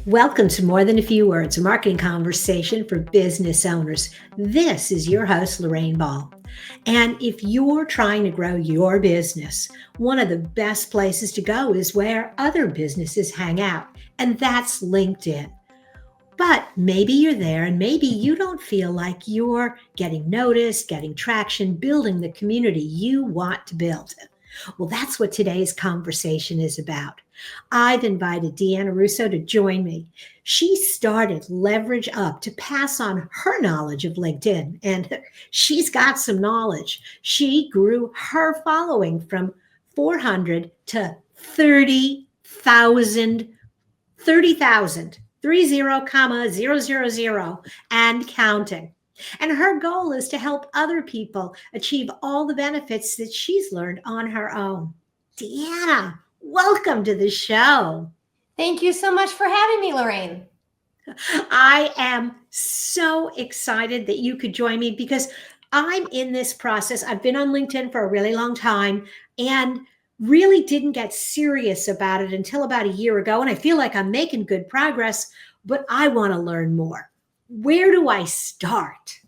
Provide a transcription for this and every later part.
Welcome to More Than a Few Words, a marketing conversation for business owners. This is your host, Lorraine Ball. And if you're trying to grow your business, one of the best places to go is where other businesses hang out, and that's LinkedIn. But maybe you're there and maybe you don't feel like you're getting noticed, getting traction, building the community you want to build. Well, that's what today's conversation is about. I've invited Deanna Russo to join me. She started Leverage Up to pass on her knowledge of LinkedIn, and she's got some knowledge. She grew her following from 400 to 30,000, 30,000, 30,000, and counting. And her goal is to help other people achieve all the benefits that she's learned on her own. Deanna, welcome to the show. Thank you so much for having me, Lorraine. I am so excited that you could join me because I'm in this process. I've been on LinkedIn for a really long time and really didn't get serious about it until about a year ago. And I feel like I'm making good progress, but I want to learn more. Where do I start?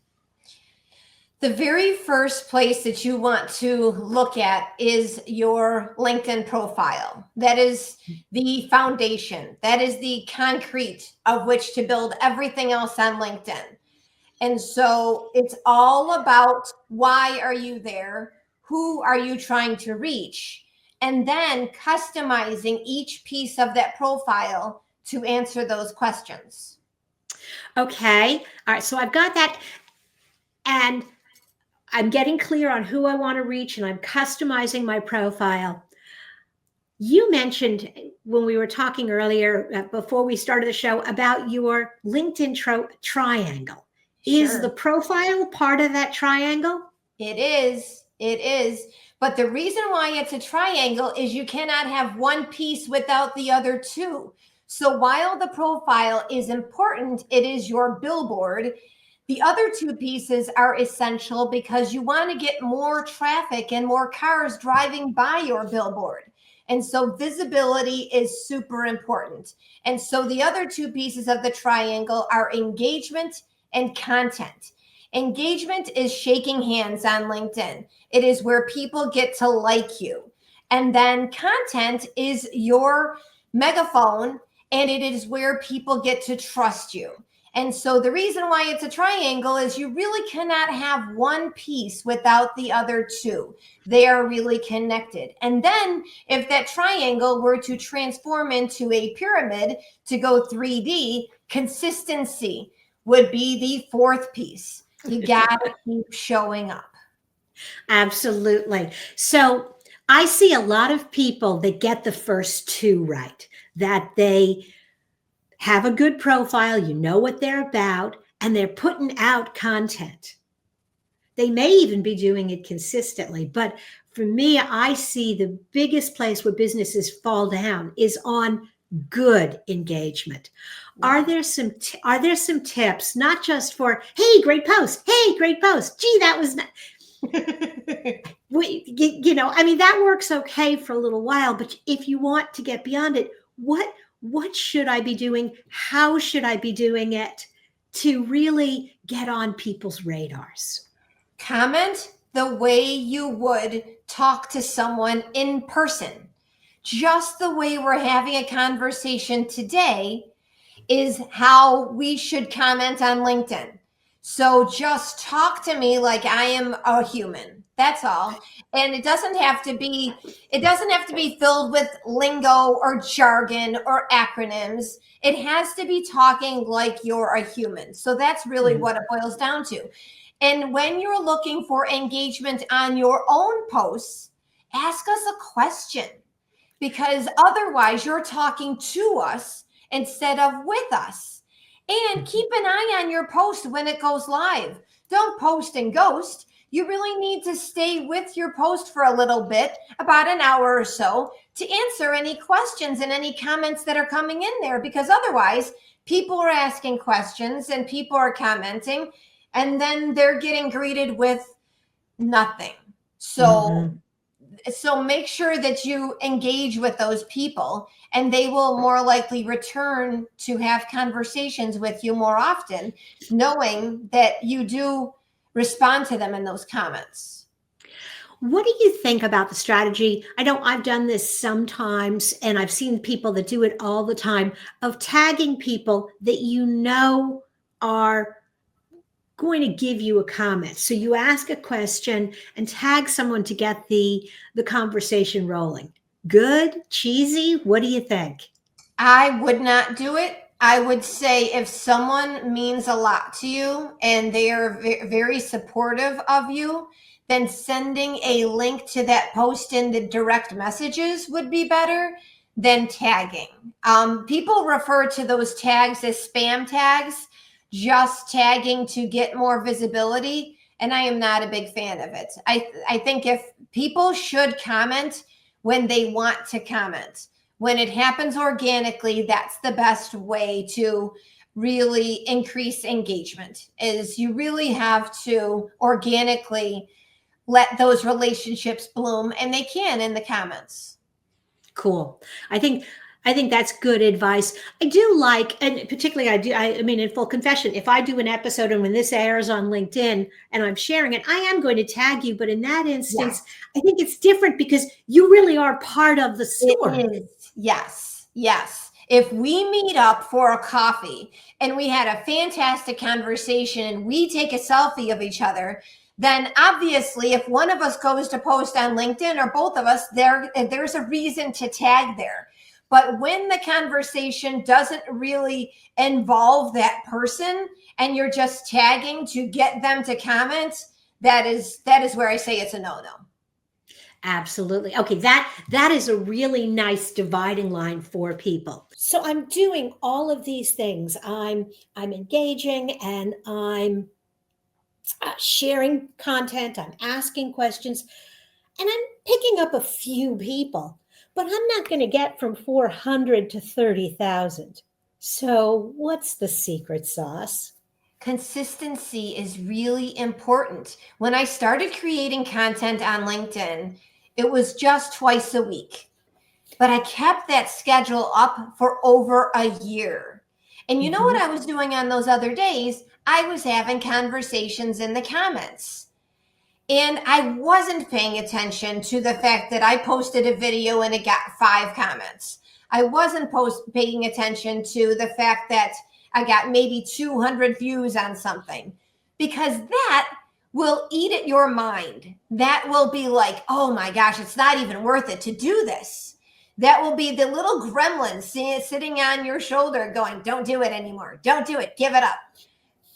The very first place that you want to look at is your LinkedIn profile. That is the foundation. That is the concrete of which to build everything else on LinkedIn. And so it's all about why are you there? Who are you trying to reach? And then customizing each piece of that profile to answer those questions. Okay. All right. So I've got that. And I'm getting clear on who I want to reach and I'm customizing my profile. You mentioned when we were talking earlier, before we started the show, about your LinkedIn triangle. Sure. Is the profile part of that triangle? It is. It is. But the reason why it's a triangle is you cannot have one piece without the other two. So while the profile is important, it is your billboard. The other two pieces are essential because you want to get more traffic and more cars driving by your billboard. And so visibility is super important. And so the other two pieces of the triangle are engagement and content. Engagement is shaking hands on LinkedIn. It is where people get to like you. And then content is your megaphone, and it is where people get to trust you. And so the reason why it's a triangle is you really cannot have one piece without the other two. They are really connected. And then if that triangle were to transform into a pyramid to go 3D, consistency would be the fourth piece. You got to keep showing up. Absolutely. So I see a lot of people that get the first two right, that they have a good profile, you know what they're about, and they're putting out content. They may even be doing it consistently, but for me, I see the biggest place where businesses fall down is on good engagement. Are there some tips, not just for, hey, great post, hey, great post, gee, that was I mean, that works okay for a little while, but if you want to get beyond it, what should I be doing? How should I be doing it to really get on people's radars? Comment the way you would talk to someone in person. Just the way we're having a conversation today is how we should comment on LinkedIn. So just talk to me like I am a human. That's all. And it doesn't have to be filled with lingo or jargon or acronyms. It has to be talking like you're a human. So that's really what it boils down to. And when you're looking for engagement on your own posts, ask us a question, because otherwise you're talking to us instead of with us. And keep an eye on your post when it goes live. Don't post and ghost. You really need to stay with your post for a little bit, about an hour or so, to answer any questions and any comments that are coming in there, because otherwise people are asking questions and people are commenting, and then they're getting greeted with nothing. So So make sure that you engage with those people, and they will more likely return to have conversations with you more often, knowing that you do respond to them in those comments. What do you think about the strategy? I know I've done this sometimes, and I've seen people that do it all the time, of tagging people that you know are going to give you a comment. So you ask a question and tag someone to get the conversation rolling. Good, cheesy, what do you think? I would not do it. I would say if someone means a lot to you and they are very supportive of you, then sending a link to that post in the direct messages would be better than tagging. People refer to those tags as spam tags, just tagging to get more visibility. And I am not a big fan of it. I think if people should comment when they want to comment, when it happens organically, that's the best way to really increase engagement. Is you really have to organically let those relationships bloom, and they can in the comments. Cool. I think I think that's good advice. I do like, and particularly I mean, in full confession, if I do an episode and when this airs on LinkedIn and I'm sharing it, I am going to tag you. But in that instance, Yes, I think it's different because you really are part of the story. it is. Yes, yes. If we meet up for a coffee and we had a fantastic conversation and we take a selfie of each other, then obviously if one of us goes to post on LinkedIn, or both of us, there's a reason to tag there. But when the conversation doesn't really involve that person and you're just tagging to get them to comment, that is where I say it's a no-no. Absolutely. Okay, that is a really nice dividing line for people. So I'm doing all of these things. I'm engaging and I'm sharing content, I'm asking questions, and I'm picking up a few people, but I'm not going to get from 400 to 30,000. So, what's the secret sauce? Consistency is really important. When I started creating content on LinkedIn, it was just twice a week, but I kept that schedule up for over a year. And you know what Mhm. I was doing on those other days? I was having conversations in the comments. And I wasn't paying attention to the fact that I posted a video and it got 5 comments. I wasn't paying attention to the fact that I got maybe 200 views on something, because that will eat at your mind. That will be like, oh my gosh, it's not even worth it to do this. That will be the little gremlin sitting on your shoulder going, don't do it anymore. Don't do it. Give it up.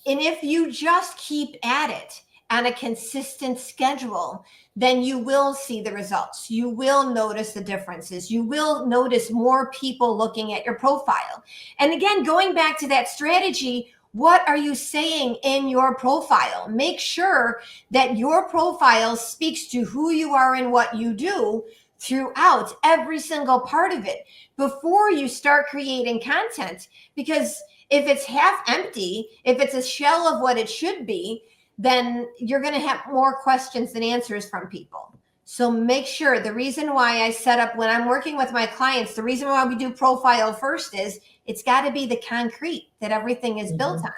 And if you just keep at it on a consistent schedule, then you will see the results. You will notice the differences. You will notice more people looking at your profile. And again, going back to that strategy, what are you saying in your profile? Make sure that your profile speaks to who you are and what you do throughout every single part of it before you start creating content. Because if it's half empty, if it's a shell of what it should be, then you're going to have more questions than answers from people. So make sure, the reason why I set up, when I'm working with my clients, the reason why we do profile first is it's got to be the concrete that everything is built Mhm. on.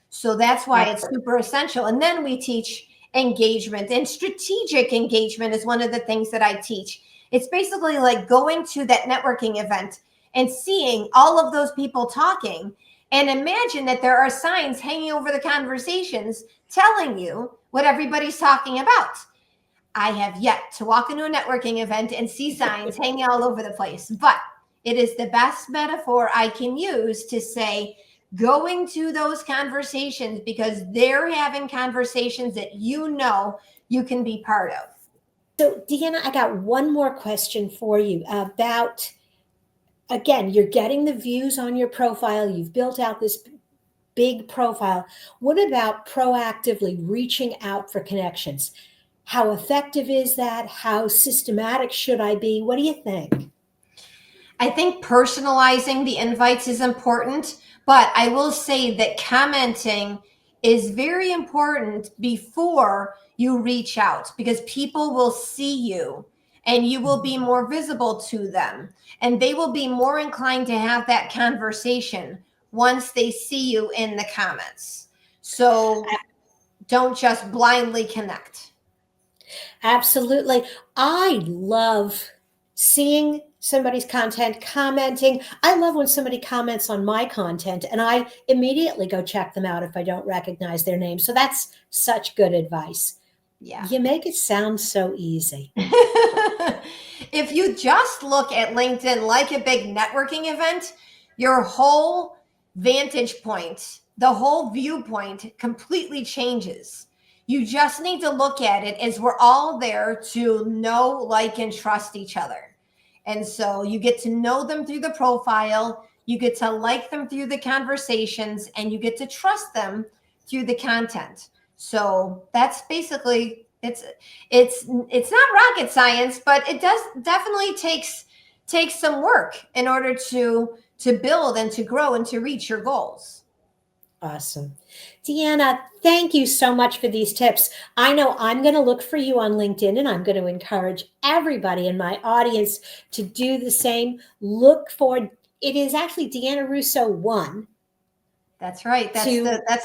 So that's why it's Absolutely. super essential. And then we teach engagement, and strategic engagement is one of the things that I teach. It's basically like going to that networking event and seeing all of those people talking, and imagine that there are signs hanging over the conversations telling you what everybody's talking about. I have yet to walk into a networking event and see signs hanging all over the place, but it is the best metaphor I can use to say going to those conversations because they're having conversations that you know you can be part of. So, Deanna, I got one more question for you about, again, you're getting the views on your profile, you've built out this big profile. What about proactively reaching out for connections? How effective is that? How systematic should I be? What do you think? I think personalizing the invites is important, but I will say that commenting is very important before you reach out, because people will see you and you will be more visible to them. And they will be more inclined to have that conversation once they see you in the comments. So don't just blindly connect. Absolutely. I love seeing somebody's content, commenting. I love when somebody comments on my content and I immediately go check them out if I don't recognize their name. So that's such good advice. Yeah. You make it sound so easy. If you just look at LinkedIn like a big networking event, your whole vantage point, the whole viewpoint completely changes. You just need to look at it as we're all there to know, like, and trust each other. And so you get to know them through the profile, you get to like them through the conversations, and you get to trust them through the content. So that's basically it's not rocket science, but it does definitely takes some work in order to build and to grow and to reach your goals. Awesome. Deanna, thank you so much for these tips. I know I'm going to look for you on LinkedIn and I'm going to encourage everybody in my audience to do the same. Look for it is actually Deanna Russo 1. That's right. That's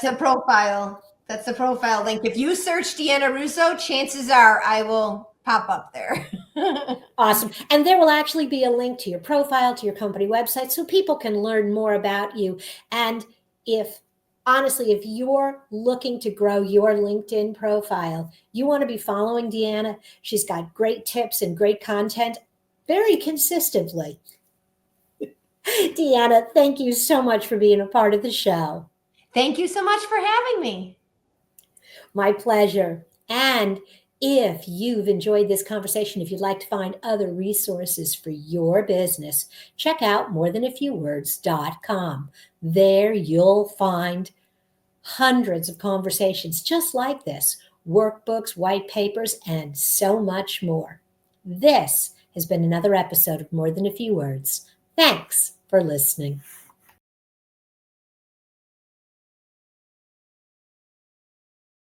the profile. That's the profile link. If you search Deanna Russo, chances are I will pop up there. Awesome. And there will actually be a link to your profile, to your company website, so people can learn more about you. And if honestly, if you're looking to grow your LinkedIn profile, you want to be following Deanna. She's got great tips and great content very consistently. Deanna, thank you so much for being a part of the show. Thank you so much for having me. My pleasure. And if you've enjoyed this conversation, if you'd like to find other resources for your business, check out morethanafewwords.com. There you'll find hundreds of conversations just like this, workbooks, white papers, and so much more. This has been another episode of More Than a Few Words. Thanks for listening.